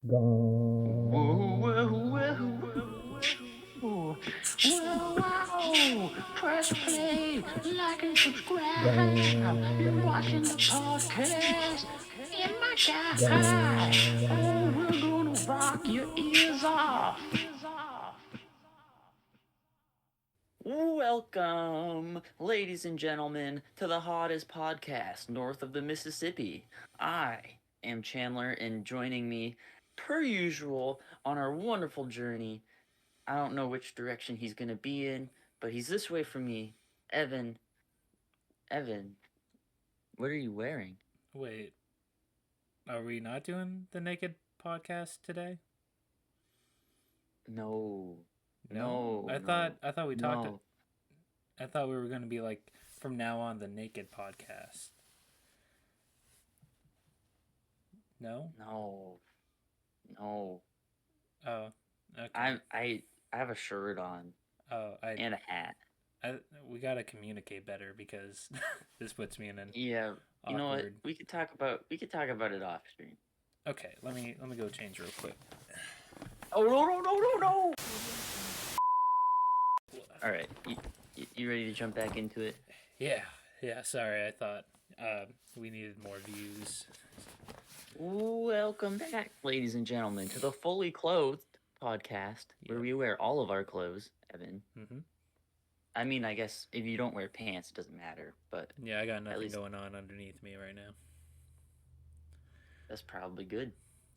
Gone. Whoa, whoa, whoa, whoa, wow. Press play, like and subscribe. You're watching the podcast. Yeah, my guy. Oh, we're gonna rock your ears off. Welcome, ladies and gentlemen, to the hottest podcast north of the Mississippi. I am Chandler, and joining me, per usual, on our wonderful journey. I don't know which direction he's gonna be in, but he's this way from me. Evan. Evan, what are you wearing? Wait, are we not doing the Naked podcast today? No. No, I thought we talked. No. I thought we were going to be like from now on the Naked podcast. No. No. Oh. Okay. I have a shirt on and a hat. We gotta communicate better because this puts me in an Yeah. You know what? awkward. We could talk about it off stream. Okay, let me go change real quick. Oh no! All right, you ready to jump back into it? Yeah. Sorry, I thought we needed more views. Welcome back, ladies and gentlemen, to the Fully Clothed podcast, where we wear all of our clothes. Evan. Mm-hmm. I mean, I guess if you don't wear pants, it doesn't matter. But yeah, I got nothing least... going on underneath me right now. That's probably good.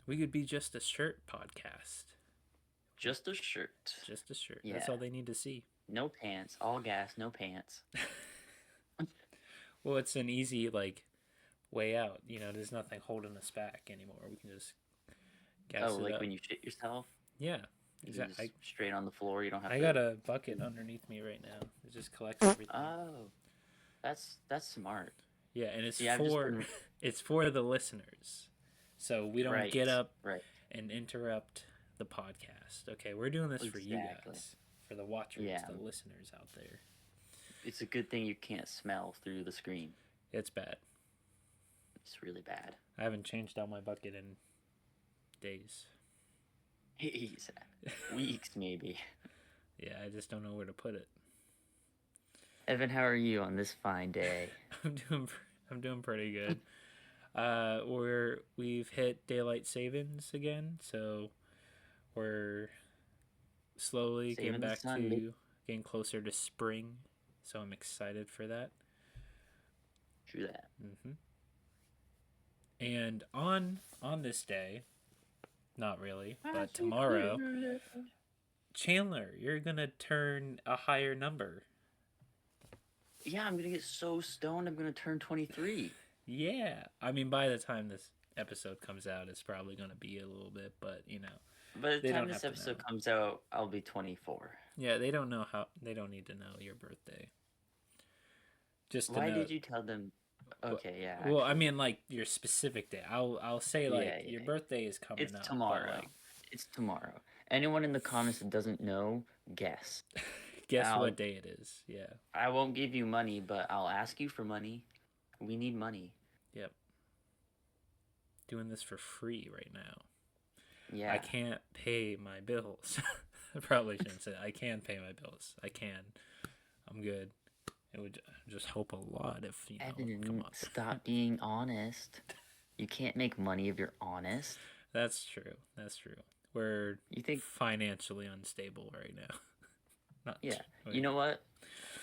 We could be just a shirt podcast. Just a shirt. Just a shirt. Yeah. That's all they need to see. No pants. All gas, no pants. Well, it's an easy way out. You know, there's nothing holding us back anymore. We can just gas it up. When you shit yourself? Yeah, exactly. Straight on the floor. You don't have. I got a bucket underneath me right now. It just collects everything. Oh, that's smart. Yeah, and it's it's for the listeners, so we don't get up and interrupt the podcast. Okay, we're doing this for you guys, for the watchers, the listeners out there. It's a good thing you can't smell through the screen. It's bad. It's really bad. I haven't changed out my bucket in days. Weeks, maybe. Yeah, I just don't know where to put it. Evan, how are you on this fine day? I'm doing pretty good. We've hit daylight savings again, so we're slowly getting back to getting closer to spring. So I'm excited for that. True that. Mm-hmm. And on this day, not really, but tomorrow, Chandler, you're gonna turn a higher number. Yeah, I'm gonna get so stoned. I'm gonna turn 23. Yeah, I mean, by the time this episode comes out, it's probably gonna be a little bit, but you know. By the time this episode comes out, I'll be 24. Yeah, they don't know how. They don't need to know your birthday. Just why did you tell them? Okay, yeah. Actually. Well, I mean, your specific day. I'll say your birthday is coming up. It's tomorrow. It's tomorrow. Anyone in the comments that doesn't know, guess. Guess what day it is. Yeah. I won't give you money, but I'll ask you for money. We need money. Yep. Doing this for free right now. Yeah. I can't pay my bills. I probably shouldn't say I can pay my bills. I can. I'm good. It would just help a lot if, Evan, come on. Stop being honest. You can't make money if you're honest. That's true. We're financially unstable right now. You know what?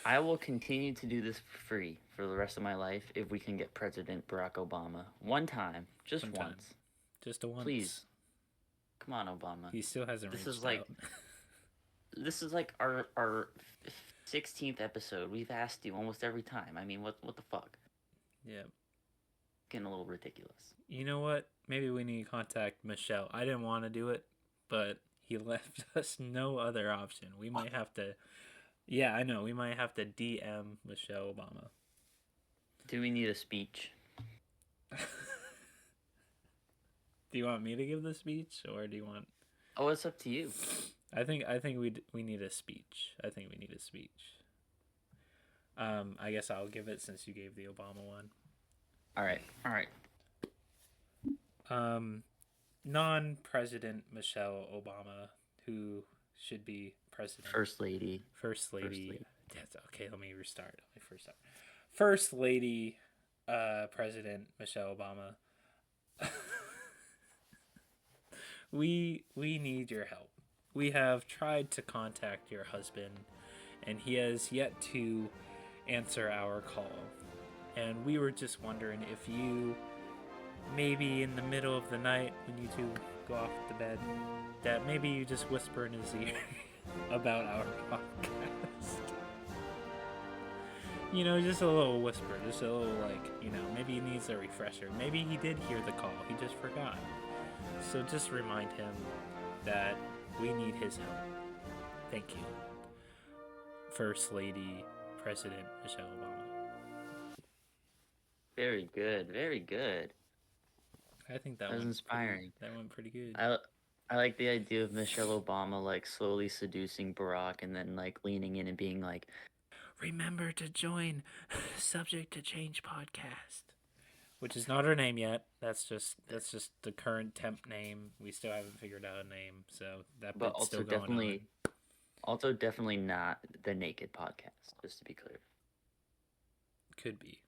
I will continue to do this for free for the rest of my life if we can get President Barack Obama. One time. Just once. Just a once. Please. Come on, Obama. He still hasn't reached out. This is like our 16th episode. We've asked you almost every time. I mean, what the fuck? Yeah. Getting a little ridiculous. You know what? Maybe we need to contact Michelle. I didn't want to do it, but he left us no other option. We might have to... Yeah, I know. We might have to DM Michelle Obama. Do we need a speech? Do you want me to give the speech, or do you want... Oh, it's up to you. I think we need a speech. I guess I'll give it since you gave the Obama one. All right. non-president Michelle Obama, who should be president. First lady. First lady. That's okay. Let me restart. First lady, President Michelle Obama. we need your help. We have tried to contact your husband, and he has yet to answer our call. And we were just wondering if you, maybe in the middle of the night when you two go off to bed, that maybe you just whisper in his ear about our podcast. You know, just a little whisper, just a little, like, you know, maybe he needs a refresher. Maybe he did hear the call, he just forgot. So just remind him that we need his help. Thank you. First Lady, President Michelle Obama. Very good, very good. I think that was inspiring. That went pretty good. I like the idea of Michelle Obama, like, slowly seducing Barack and then, like, leaning in and being like, remember to join Subject to Change podcast. Which is not her name yet. That's just the current temp name. We still haven't figured out a name, so that bit's still going on. Also, definitely not the Naked Podcast, just to be clear. Could be.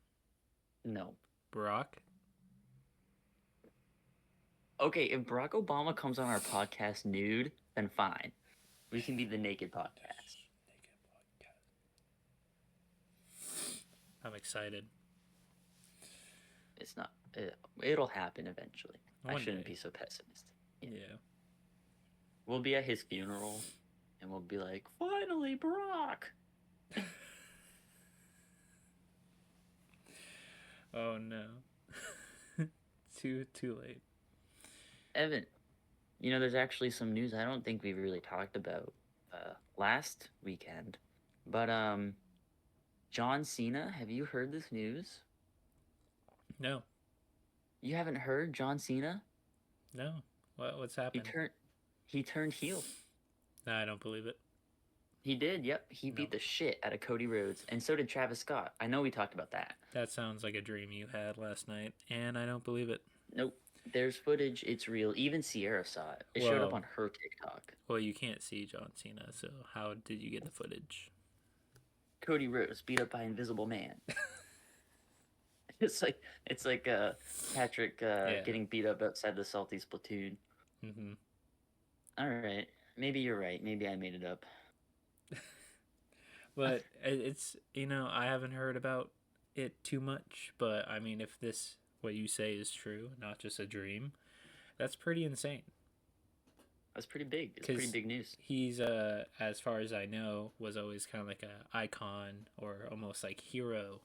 No. Barack? Okay, if Barack Obama comes on our podcast nude, then fine. We can be the Naked Podcast. I'm excited. It's not. It'll happen eventually. I shouldn't be so pessimistic. Yeah. We'll be at his funeral, and we'll be like, finally, Barack! Oh, no. Too late. Evan, you know, there's actually some news I don't think we've really talked about last weekend. But, John Cena, have you heard this news? No. You haven't heard John Cena? No. What's happened? He turned heel. No, I don't believe it. He did, yep. He beat the shit out of Cody Rhodes, and so did Travis Scott. I know we talked about that. That sounds like a dream you had last night, and I don't believe it. Nope. There's footage. It's real. Even Sierra saw it. It showed up on her TikTok. Well, you can't see John Cena, so how did you get the footage? Cody Rhodes beat up by Invisible Man. It's like Patrick getting beat up outside the Salty Splatoon. Mm-hmm. All right, maybe you're right. Maybe I made it up. But it's, you know, I haven't heard about it too much. But I mean, if this what you say is true, not just a dream, that's pretty insane. That's pretty big. It's pretty big news. He's as far as I know, was always kind of like an icon or almost like hero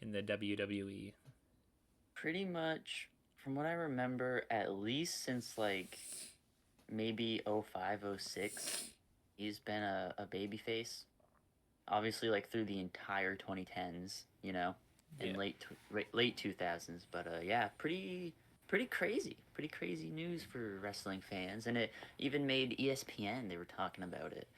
in the WWE. Pretty much, from what I remember, at least since like maybe 05, 06, he's been a babyface. Obviously, like through the entire 2010s, you know, in late 2000s. But yeah, pretty crazy news for wrestling fans, and it even made ESPN. They were talking about it.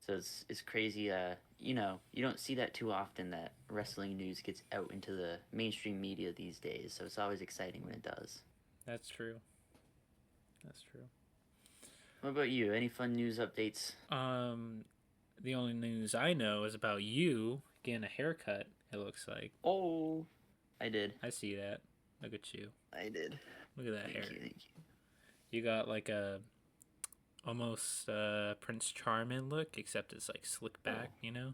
So it's crazy. You know, you don't see that too often, that wrestling news gets out into the mainstream media these days. So it's always exciting when it does. That's true. What about you? Any fun news updates? The only news I know is about you getting a haircut, it looks like. Oh, I did. I see that. Look at you. I did. Look at that hair. Thank you. You got like a almost Prince Charming look, except it's like slick back, you know?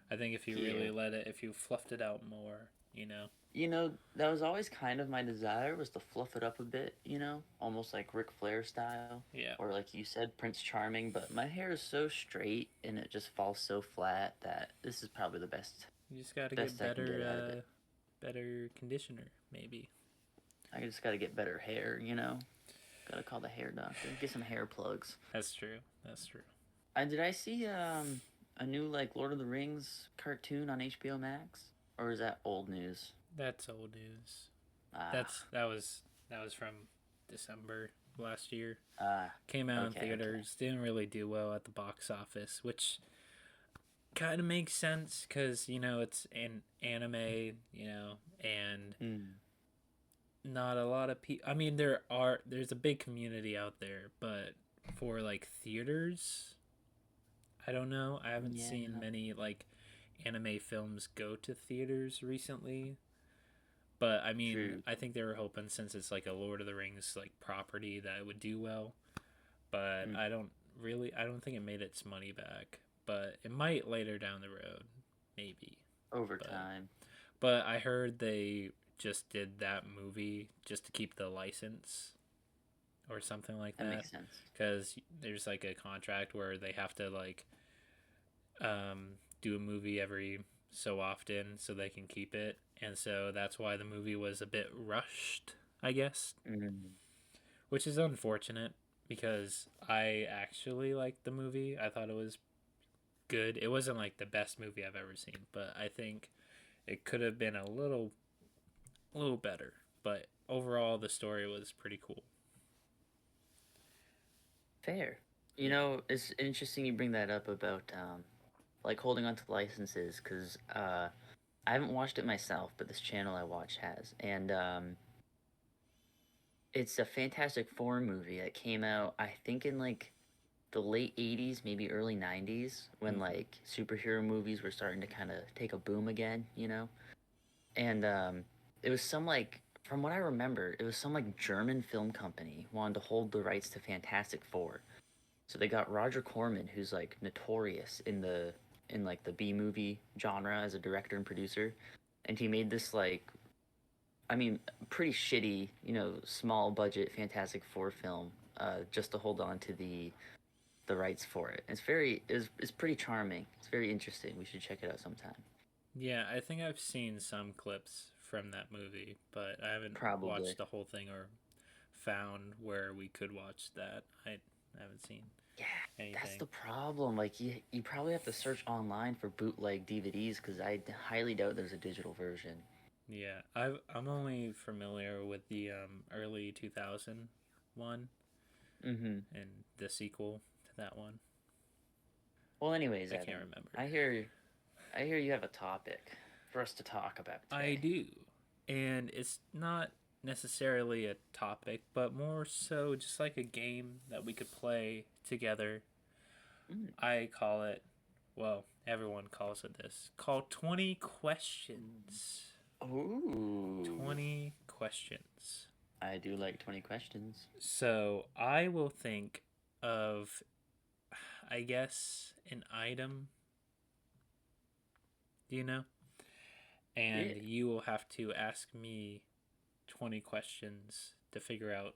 I think if you really if you fluffed it out more, you know? You know, that was always kind of my desire, was to fluff it up a bit, you know? Almost like Ric Flair style. Yeah. Or like you said, Prince Charming, but my hair is so straight and it just falls so flat that this is probably the best. You just gotta get better conditioner, maybe. I just gotta get better hair, you know? Gotta call the hair doctor. Get some hair plugs. That's true. Did I see a new like Lord of the Rings cartoon on HBO Max? Or is that old news? That's old news. That was from December last year. Came out in theaters. Okay. Didn't really do well at the box office, which kind of makes sense because, you know, it's an anime, you know, and not a lot of people. I mean, there's a big community out there, but for like theaters, I don't know. I haven't seen Yeah. many like anime films go to theaters recently. But I mean, True. I think they were hoping since it's like a Lord of the Rings like property that it would do well. But Mm. I don't think it made its money back. But it might later down the road, maybe. Over But time. but I heard they just did that movie just to keep the license or something like That that. makes sense. Because there's like a contract where they have to like do a movie every so often so they can keep it, and so that's why the movie was a bit rushed, I guess, Mm. which is unfortunate because I actually liked the movie. I thought it was good. It wasn't like the best movie I've ever seen, but I think it could have been a little better. But overall, the story was pretty cool. Fair. You Yeah. know, it's interesting you bring that up about like holding on to licenses because I haven't watched it myself, but this channel I watch has, and it's a Fantastic Four movie that came out I think in like the late 80s, maybe early 90s when Mm-hmm. like superhero movies were starting to kind of take a boom again, you know? And it was some like from what I remember, it was some like German film company wanted to hold the rights to Fantastic Four. So they got Roger Corman, who's like notorious in like the B movie genre as a director and producer, and he made this like I mean pretty shitty, you know, small budget Fantastic Four film just to hold on to the rights for it. It's pretty charming. It's very interesting. We should check it out sometime. Yeah, I think I've seen some clips from that movie, but I haven't Probably. watched the whole thing or found where we could watch that. I haven't seen Yeah, that's anything. the problem. Like you probably have to search online for bootleg DVDs because I highly doubt there's a digital version. Yeah, I'm only familiar with the early 2000 one Mm-hmm. and the sequel to that one. Well, anyways, I can't Evan, remember. I hear you have a topic for us to talk about I today. do. And it's not necessarily a topic, but more so just like a game that we could play together. Mm. I call it, well, everyone calls it this, called 20 questions. Ooh, 20 questions. I do like 20 questions. So I will think of, I guess, an item, do you know? Yeah. And you will have to ask me 20 questions to figure out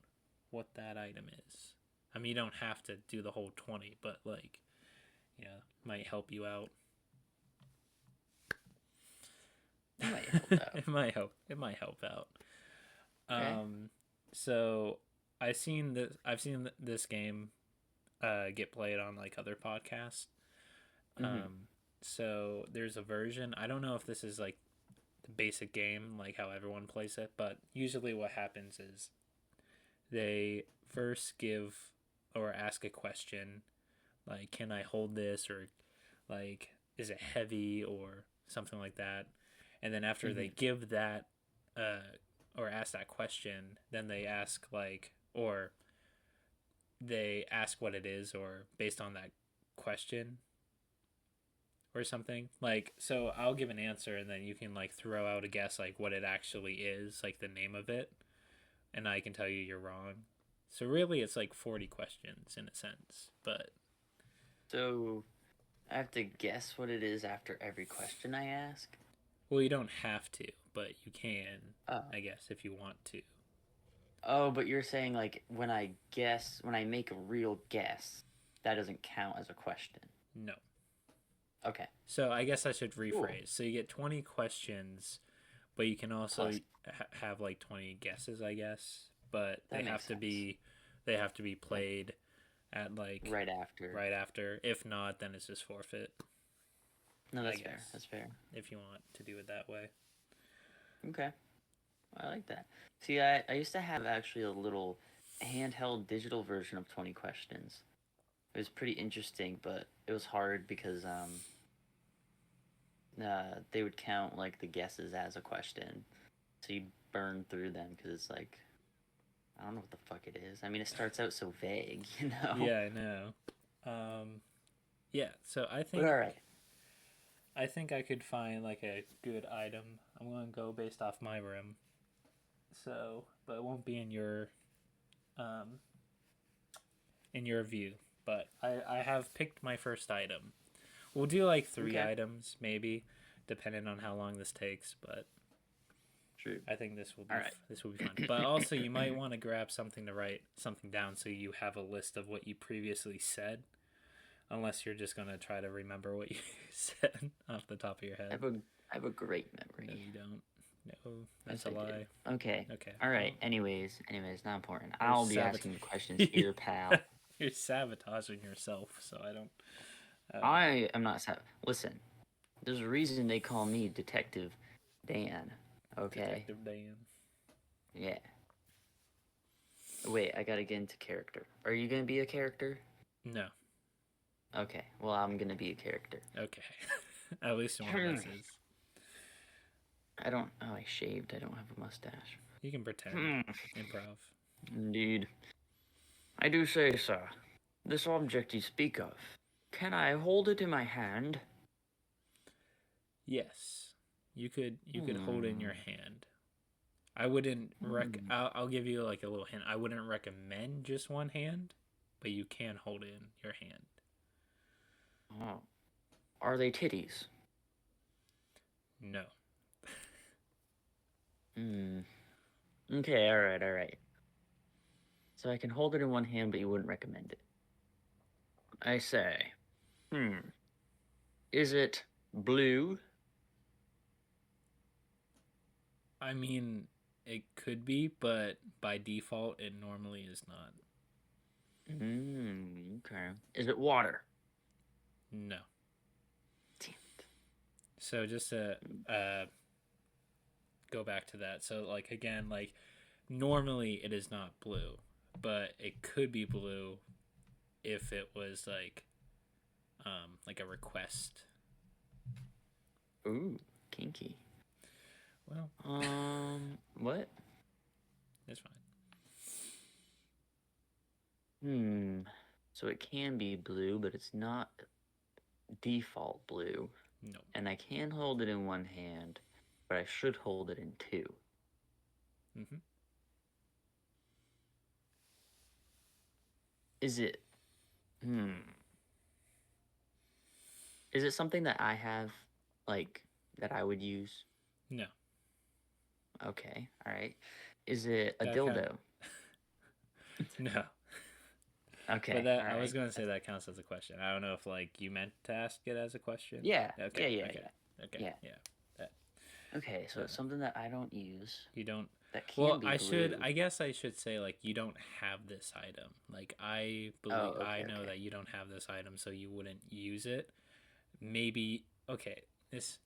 what that item is. I mean, you don't have to do the whole 20, but like, yeah, might help you out. It might help out. It might help. It might help out. Okay. So I've seen this game get played on like other podcasts. Mm-hmm. So there's a version. I don't know if this is like the basic game, like how everyone plays it, but usually what happens is they first give or ask a question like, can I hold this, or like, is it heavy, or something like that. And then after they Mm-hmm. give that or ask that question, then they ask like, or they ask what it is, or based on that question or something. Like, so I'll give an answer and then you can like throw out a guess like what it actually is, like the name of it, and I can tell you you're wrong. So really it's like 40 questions in a sense, but So I have to guess what it is after every question I ask. well, you don't have to, but you can, Oh. I guess, if you want to. Oh, but you're saying like when I make a real guess, that doesn't count as a question. No. Okay. So I guess I should Cool. rephrase. So you get 20 questions, but you can also Plus, have like 20 guesses, I guess. But that makes sense. they have to be Like played at like right after. right after. If not, then it's just forfeit, No, I that's fair. guess. That's fair. If you want to do it that way. Okay. I like that. See, I used to have actually a little handheld digital version of 20 questions. It was pretty interesting, but it was hard because they would count like the guesses as a question. So burn through them because it's like, I don't know what the fuck it is. I mean, it starts out so vague, you know. Yeah, I know. Yeah. So I think. But all right. I think I could find like a good item. I'm gonna go based off my room. So, but it won't be um, in your view. But I have picked my first item. We'll do like 3 items maybe, depending on how long this takes. But true. I think this will be this will be fun. But also, you might want to grab something to write something down so you have a list of what you previously said. Unless you're just gonna try to remember what you said off the top of your head. I have a great memory. No, you don't. No, that's a lie. Okay. Okay. All right. Anyways, not important. I'll be asking the questions here, pal. You're sabotaging yourself, so I don't. I am not Listen, there's a reason they call me Detective Dan. Okay. Detective Dan. Yeah. Wait, I gotta get into character. Are you gonna be a character? No. Okay, well, I'm gonna be a character. Okay. At least one of us is. I don't. Oh, I shaved. I don't have a mustache. You can pretend. Improv. Indeed. I do say, sir, this object you speak of, can I hold it in my hand? Yes. You could hold it in your hand. I wouldn't I'll give you like a little hint. I wouldn't recommend just one hand, but you can hold it in your hand. Oh. Are they titties? No. Okay, alright. So I can hold it in one hand, but you wouldn't recommend it. I say. Is it blue? I mean, it could be, but by default, it normally is not. Okay. Is it water? No. Damn it. So just to go back to that. So like again, like normally it is not blue, but it could be blue if it was like a request. Ooh, kinky. Well, what? It's fine. So it can be blue, but it's not default blue. No. And I can hold it in one hand, but I should hold it in two. Mm-hmm. Is it... Is it something that I have, like, that I would use? No. Okay, alright. Is it a dildo? No. Okay. But that I was gonna say that counts as a question. I don't know if like you meant to ask it as a question. Yeah. Okay. Okay. Yeah. Okay, so it's something that I don't use. You don't. That can be blue. I guess I should say like you don't have this item. Like I believe I know that you don't have this item, so you wouldn't use it. Maybe okay. This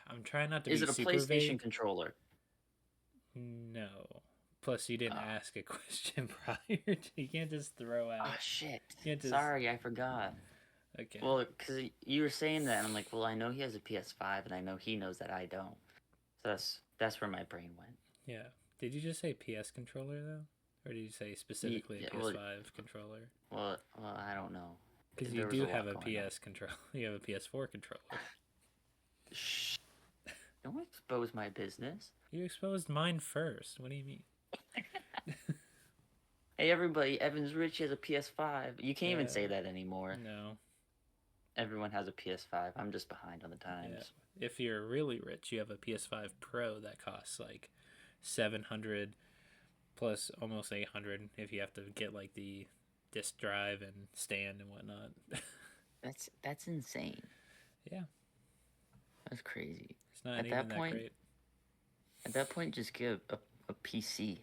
I'm trying not to. Is be it a super PlayStation vague. controller? No. Plus, you didn't ask a question prior to. You can't just throw out. Oh shit! Just... Sorry, I forgot. Okay. Well, because you were saying that, and I'm like, well, I know he has a PS5, and I know he knows that I don't. So that's where my brain went. Yeah. Did you just say PS controller though, or did you say specifically a PS5 controller? Well, I don't know. Because you do have a PS controller. You have a PS4 controller. Shh! Don't expose my business. You exposed mine first. What do you mean? Hey everybody, Evans Rich has a PS5. You can't even say that anymore. No. Everyone has a PS5. I'm just behind on the times. Yeah. If you're really rich, you have a PS5 Pro that costs like $700 plus almost $800 if you have to get like the disc drive and stand and whatnot. That's insane. Yeah. That's crazy. It's not even that great. At that point, just get a PC.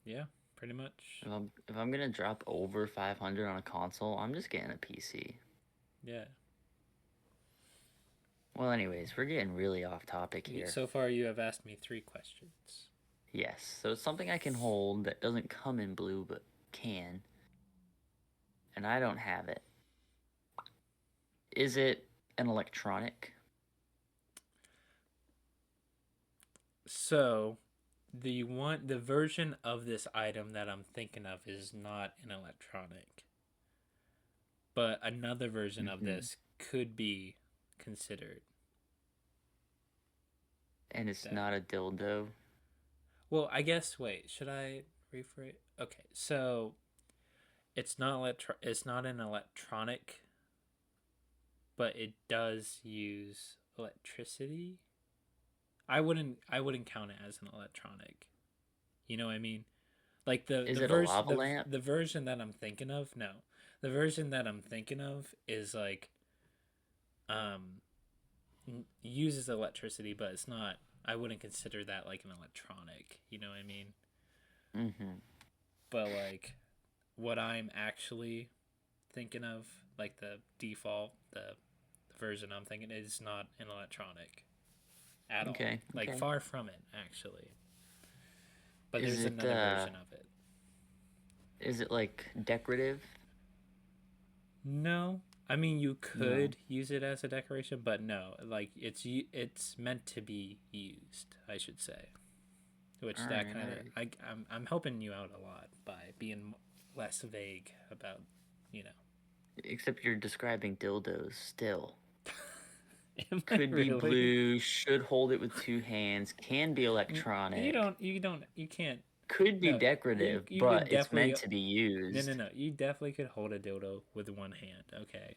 Yeah, pretty much. If I'm gonna drop over 500 on a console, I'm just getting a PC. Yeah. Well, anyways, we're getting really off topic here. So far, you have asked me 3 questions. Yes, so it's something I can hold that doesn't come in blue, but can. And I don't have it. Is it an electronic? So, the version of this item that I'm thinking of is not an electronic, but another version of this could be considered. And it's not a dildo. Well, I guess. Wait, should I rephrase? Okay, so it's not It's not an electronic, but it does use electricity. I wouldn't count it as an electronic. You know what I mean? Like Is it a lava lamp? The version that I'm thinking of, no. The version that I'm thinking of is like uses electricity, but it's not. I wouldn't consider that like an electronic. You know what I mean? Mm-hmm. But like, what I'm actually thinking of, like the default, the version I'm thinking is not an electronic at all. Like far from it, actually. But there's another version of it. Is it like decorative? No. I mean, you could use it as a decoration, but no. Like it's meant to be used, I should say. Which that kind of I'm helping you out a lot by being less vague about, you know. Except you're describing dildos still. Could be blue, should hold it with two hands, can be electronic. You can't. Could be decorative, but it's meant to be used. No. You definitely could hold a dildo with one hand. Okay.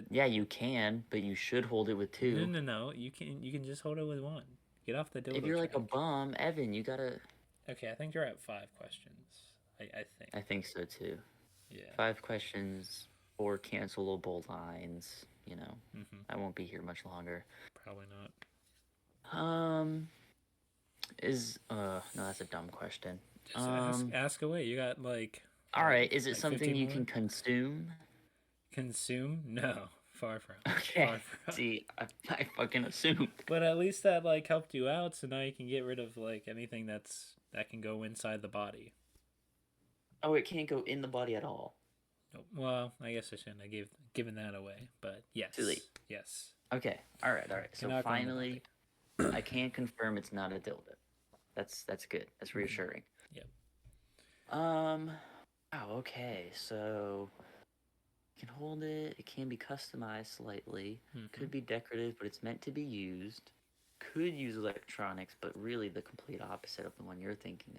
Yeah, you can, but you should hold it with two. No. You can just hold it with one. Get off the dildo. If you're like a bum, Evan, you gotta. Okay, I think you're at 5 questions. I think. I think so too. Yeah. 5 questions, 4 cancelable lines. You know, I won't be here much longer. Probably not. No, that's a dumb question. Just ask away. You got like. All right, is it something you can consume? Consume? No, far from. Okay. Far from. See, I fucking assumed. But at least that like helped you out, so now you can get rid of like anything that can go inside the body. Oh, it can't go in the body at all. Well, I guess I shouldn't have given that away, but yes. Too late. Yes. Okay. All right. So finally, I can confirm it's not a dildo. That's good. That's reassuring. Yep. Oh, okay. So you can hold it. It can be customized slightly. Could be decorative, but it's meant to be used. Could use electronics, but really the complete opposite of the one you're thinking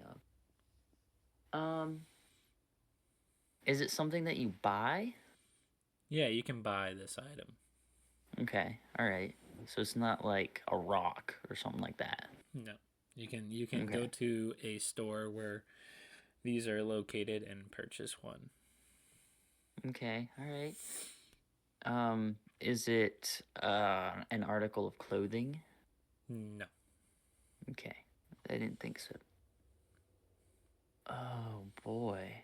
of. Is it something that you buy? Yeah, you can buy this item. Okay, all right. So it's not like a rock or something like that. No, you can go to a store where these are located and purchase one. Okay, all right. Is it an article of clothing? No. Okay, I didn't think so. Oh boy.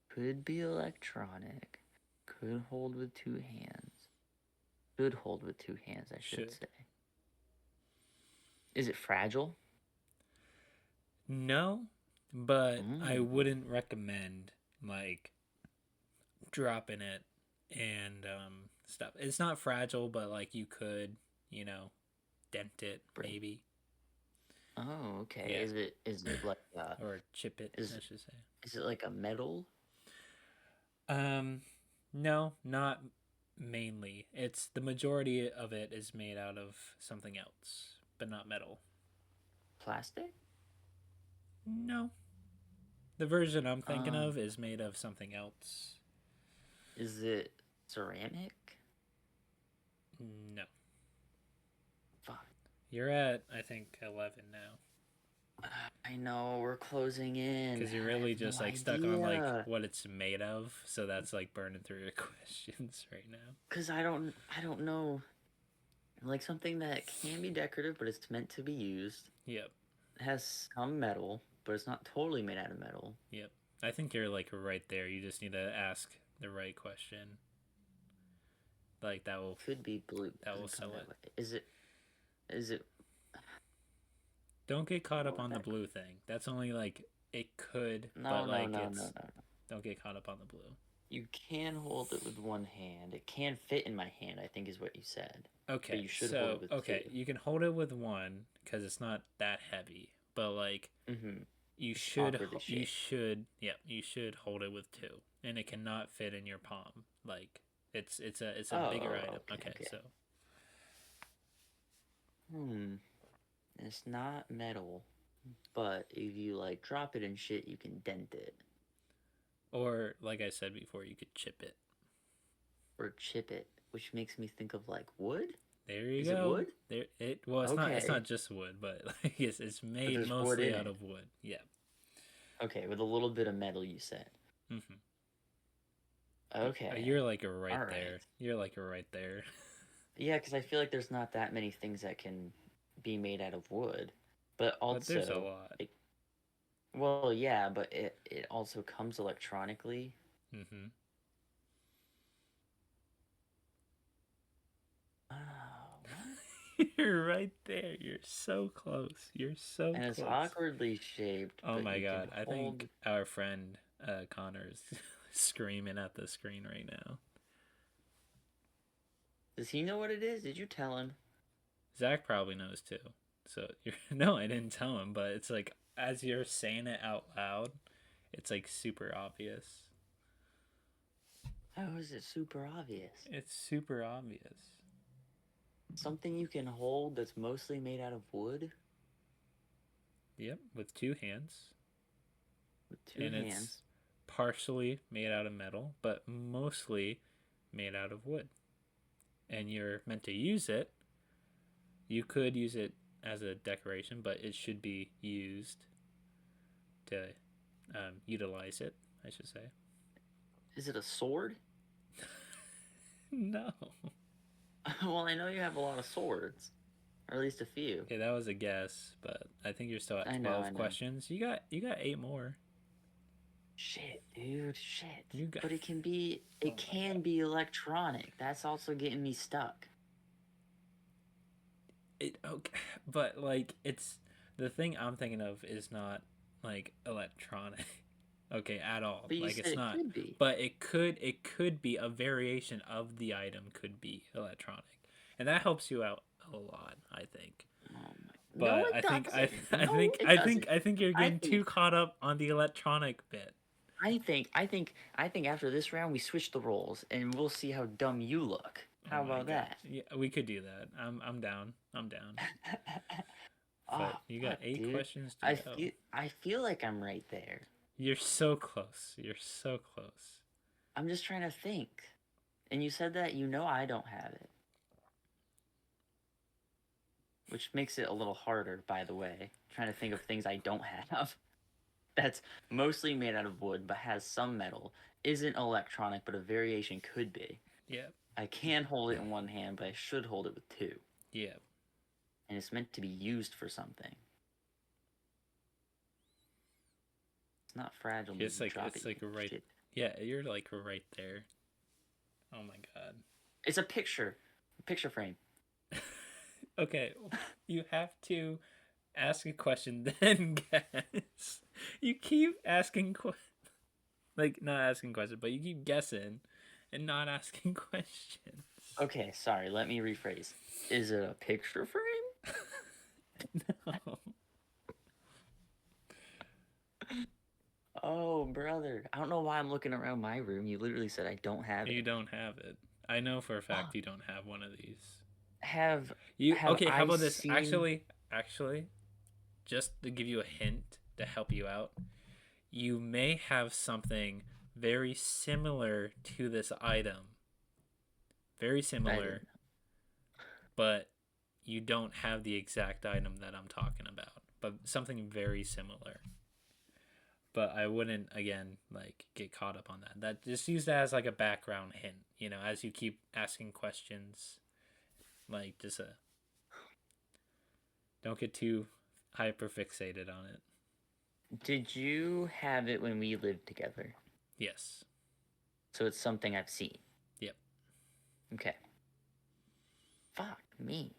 Could be electronic. Could hold with 2 hands. Should hold with 2 hands, I should say. Is it fragile? No, but I wouldn't recommend like dropping it and stuff. It's not fragile, but like you could, dent it maybe. Oh, okay. Yeah. Is it like or chip it? I should say. Is it like a metal? No, not mainly. It's the majority of it is made out of something else, but not metal. Plastic? No. The version I'm thinking of is made of something else. Is it ceramic? No. Fuck. You're at, I think, 11 now. I know, we're closing in. Because you're really just stuck on like what it's made of, so that's like burning through your questions right now. Because I don't know, like something that can be decorative, but it's meant to be used. Yep. It has some metal, but it's not totally made out of metal. Yep. I think you're like right there. You just need to ask the right question. Like that will could be blue. That will sell it. Is it? Don't get caught up on the blue thing. That's only like it could, but like no. Don't get caught up on the blue. You can hold it with one hand. It can fit in my hand, I think is what you said. Okay, but you should hold it with two. you can hold it with one because it's not that heavy. But like, you should you should hold it with two, and it cannot fit in your palm. Like it's a bigger item. Okay, so. It's not metal, but if you like drop it and shit, you can dent it. Or like I said before, you could chip it. Or chip it, which makes me think of like wood. There you go. Is it wood? It's not just wood, but like it's made mostly out of wood. Yeah. Okay, with a little bit of metal, you said. Okay. You're like right there. You're like right there. Yeah, because I feel like there's not that many things that can be made out of wood, but also there's a lot. Well, yeah, but it also comes electronically. You're right there. You're so close. You're so close. And it's awkwardly shaped. Oh my god. I think our friend Connor is screaming at the screen right now. Does he know what it is? Did you tell him? Zach probably knows too. So no, I didn't tell him, but it's like as you're saying it out loud, it's like super obvious. How is it super obvious? It's super obvious. Something you can hold that's mostly made out of wood? Yep, with two hands. With two hands. It's partially made out of metal, but mostly made out of wood. And you're meant to use it. You could use it as a decoration, but it should be used to utilize it, I should say. Is it a sword? No. Well, I know you have a lot of swords, or at least a few. Okay, that was a guess, but I think you're still at 12 questions. You got 8 more. Shit, dude, shit. But it can be electronic. That's also getting me stuck. Okay, but like it's the thing I'm thinking of is not like electronic. Okay, at all. But like it's not. But it could be a variation of the item could be electronic. And that helps you out a lot, I think. But no, I think you're getting too caught up on the electronic bit. I think after this round we switch the roles and we'll see how dumb you look. How about that? Yeah, we could do that. I'm down. But you got 8 questions to go. I feel like I'm right there. You're so close. I'm just trying to think. And you said that I don't have it. Which makes it a little harder, by the way. Trying to think of things I don't have. That's mostly made out of wood, but has some metal. Isn't electronic, but a variation could be. Yeah. I can hold it in one hand, but I should hold it with two. Yeah. And it's meant to be used for something. It's not fragile. It's like right. Shit. Yeah, you're like right there. Oh my god. It's a picture frame. Okay, you have to ask a question, then guess. You keep asking like not asking questions, but you keep guessing and not asking questions. Okay, sorry. Let me rephrase. Is it a picture frame? No. Oh, brother. I don't know why I'm looking around my room. You literally said I don't have it. You don't have it. I know for a fact you don't have one of these. How about this? Actually, just to give you a hint to help you out, you may have something very similar to this item. Very similar, but you don't have the exact item that I'm talking about, but something very similar. But I wouldn't, again, like, get caught up on that. That just use that as, like, a background hint, as you keep asking questions. Like, just don't get too hyper-fixated on it. Did you have it when we lived together? Yes. So it's something I've seen? Yep. Okay. Fuck me.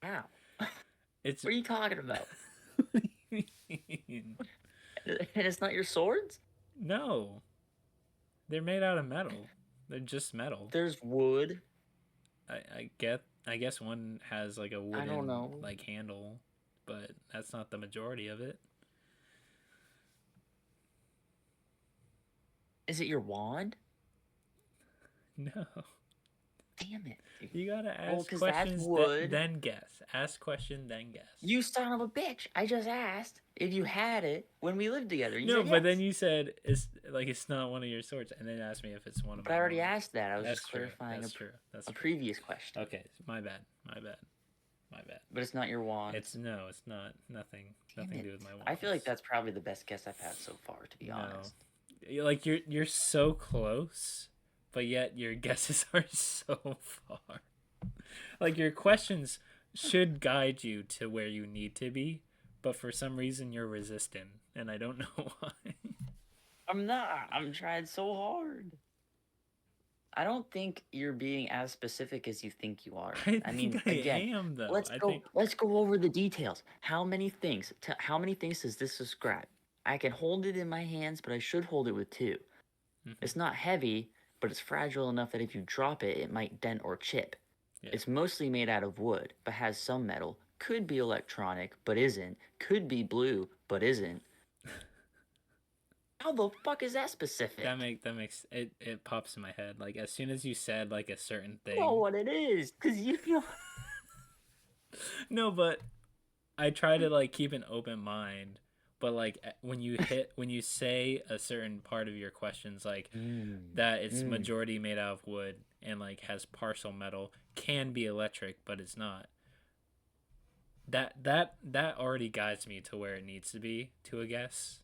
Wow. What are you talking about? And it's not your swords? No. They're made out of metal. They're just metal. There's wood. I guess one has like a wooden I don't know. like handle, but that's not the majority of it. Is it your wand? No. Damn it. You gotta ask questions, then guess. Ask question, then guess. You son of a bitch. I just asked if you had it when we lived together. You said yes. But then you said it's not one of your swords, and then asked me if it's one of my But I already asked that. I was just clarifying That's a previous question. Okay, my bad. But it's not your wand. It's not. Nothing to do with my wand. I feel like that's probably the best guess I've had so far, to be honest. Like you're so close, but yet your guesses are so far. Like your questions should guide you to where you need to be, but for some reason you're resistant, and I don't know why. I'm not. I'm trying so hard. I don't think you're being as specific as you think you are. I mean, again, am, though. Let's go over the details. How many things does this describe? I can hold it in my hands, but I should hold it with two. Mm-hmm. It's not heavy, but it's fragile enough that if you drop it, it might dent or chip. Yeah. It's mostly made out of wood, but has some metal. Could be electronic, but isn't. Could be blue, but isn't. How the fuck is that specific? That makes it pops in my head. Like as soon as you said like a certain thing. I know what it is, cause you know. No, but I try to like keep an open mind. But like when you say a certain part of your questions, like that it's majority made out of wood and like has partial metal, can be electric, but it's not. That already guides me to where it needs to be to a guess.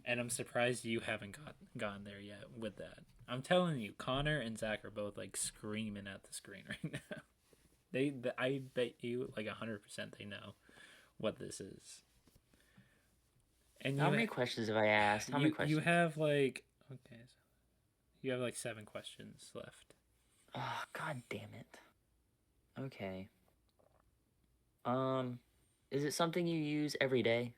And I'm surprised you haven't gotten there yet with that. I'm telling you, Connor and Zach are both like screaming at the screen right now. I bet you like 100% they know what this is. And how many questions have I asked? How many questions? You have like you have like 7 questions left. Oh, god damn it. Okay. Is it something you use every day?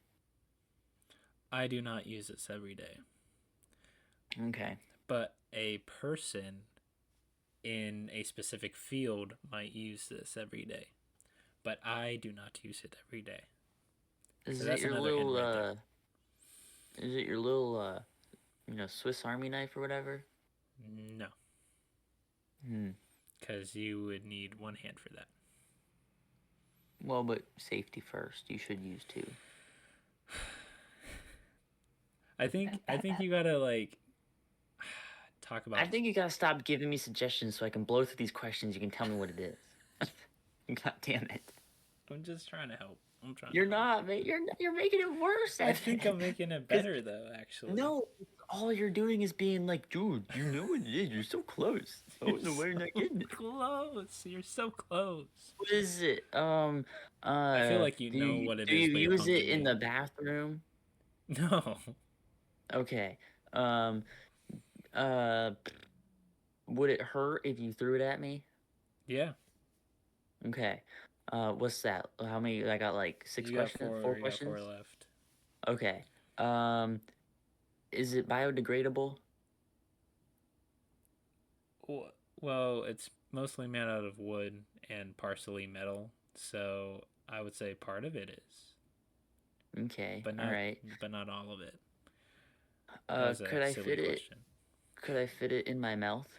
I do not use this every day. Okay. But a person in a specific field might use this every day. But I do not use it every day. Is it your little is it your little Swiss Army knife or whatever? No. Because you would need one hand for that. Well, but safety first. You should use 2. I think you gotta like talk about. I think you gotta stop giving me suggestions so I can blow through these questions. You can tell me what it is. God damn it! I'm just trying to help. I'm trying. You're not. You're making it worse. I think I'm making it better though. Actually. No, all you're doing is being like, dude, you know what it is. You're so close. I don't know why you're not getting it. Close. You're so close. What is it? I feel like you know what it is. Do you use it in the bathroom? No. Okay. Would it hurt if you threw it at me? Yeah. Okay. What's that? How many? I got like 6 questions. 4 questions. Got 4 left. Okay. Is it biodegradable? Well, it's mostly made out of wood and partially metal, so I would say part of it is. Okay. But not, all right. But not all of it. Could I fit it? Could I fit it in my mouth?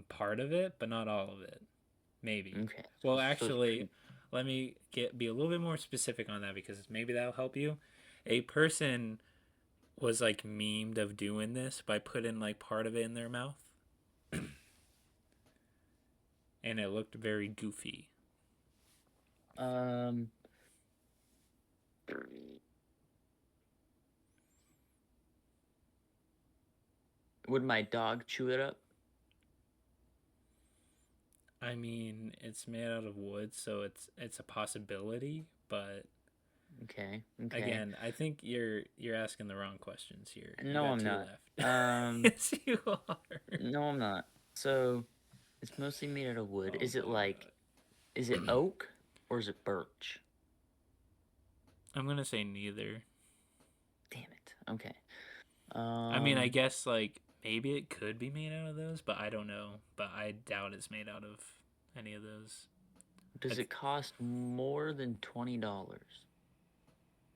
Part of it, but not all of it. Maybe. Okay. Well, actually, let me be a little bit more specific on that because maybe that'll help you. A person was like memed of doing this by putting like part of it in their mouth. And it looked very goofy. Would my dog chew it up? I mean, it's made out of wood, so it's a possibility, but okay. Again, I think you're asking the wrong questions here. No, I'm not. Yes, you are. No, I'm not. So, it's mostly made out of wood. Is it is it oak or is it birch? I'm gonna say neither. Damn it. Okay. I mean, I guess like maybe it could be made out of those, but I don't know. But I doubt it's made out of any of those. Does it cost more than $20?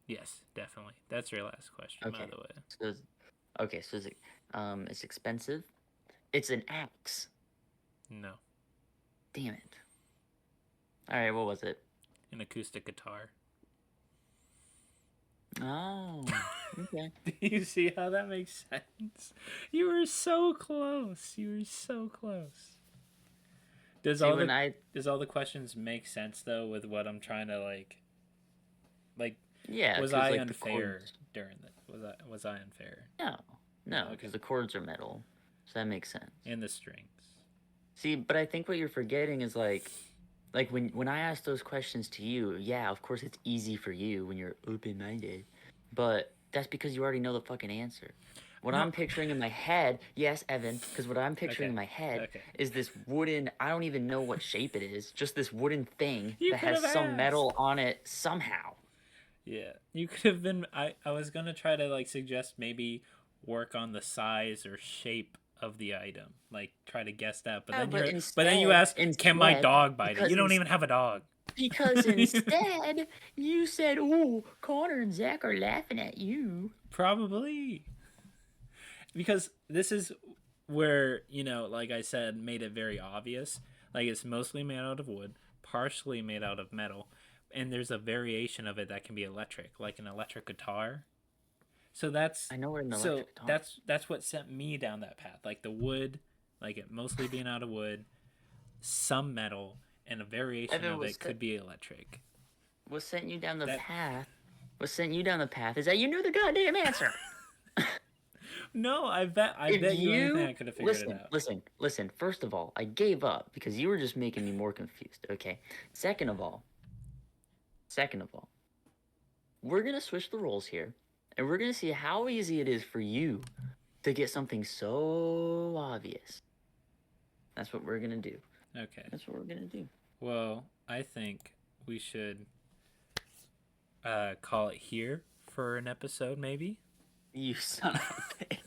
Yes, definitely. That's your last question, by the way. So is it, it's expensive? It's an axe. No. Damn it. Alright, what was it? An acoustic guitar. Oh, okay. Do you see how that makes sense? You were so close. You were so close. Does all the questions make sense though with what I'm trying to like? Yeah. Was I unfair during that? Was I unfair? No, because the chords are metal, so that makes sense. And the strings. See, but I think what you're forgetting is like when I ask those questions to you, yeah, of course it's easy for you when you're open-minded, but that's because you already know the fucking answer. What I'm picturing in my head, yes, Evan, because what I'm picturing in my head is this wooden, I don't even know what shape it is, just this wooden thing that has some metal on it somehow. Yeah, you could have been, I was going to try to like suggest maybe work on the size or shape of the item, like try to guess that, but then you ask, can my dog bite it? You don't even have a dog. Because instead, you said, "Oh, Connor and Zach are laughing at you." Probably. Because this is where, like I said, made it very obvious. Like, it's mostly made out of wood, partially made out of metal, and there's a variation of it that can be electric, like an electric guitar. So I know what an electric guitar. That's what sent me down that path. Like the wood, like it mostly being out of wood, some metal, and a variation of it could be electric. What sent you down the path? What sent you down the path is that you knew the goddamn answer. No, I bet you anything I could have figured it out. Listen. First of all, I gave up because you were just making me more confused. Okay. Second of all, we're gonna switch the roles here, and we're gonna see how easy it is for you to get something so obvious. That's what we're gonna do. Okay. That's what we're gonna do. Well, I think we should call it here for an episode, maybe. You son of a bitch.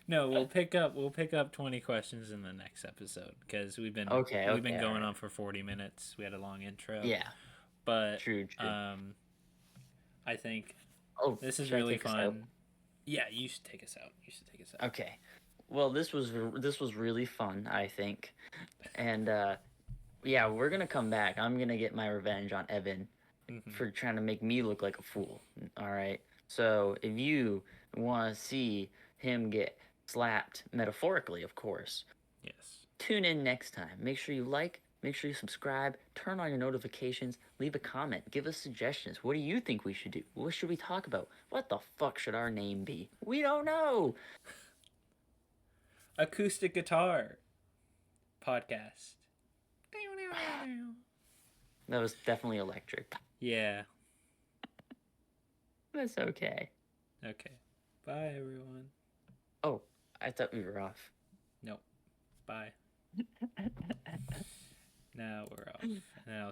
No, we'll pick up 20 questions in the next episode because we've been going on for 40 minutes. We had a long intro. Yeah. But true. I think this is really fun. Yeah, you should take us out. Okay. Well, this was really fun, I think. And yeah, we're going to come back. I'm going to get my revenge on Evan for trying to make me look like a fool. All right. So, if you want to see him get slapped, metaphorically, of course. Yes. Tune in next time. Make sure you like, make sure you subscribe, turn on your notifications, leave a comment, give us suggestions. What do you think we should do? What should we talk about? What the fuck should our name be? We don't know. Acoustic guitar podcast. That was definitely electric. Yeah. That's okay. Okay. Bye, everyone. Oh, I thought we were off. Nope. Bye. Now we're off. Now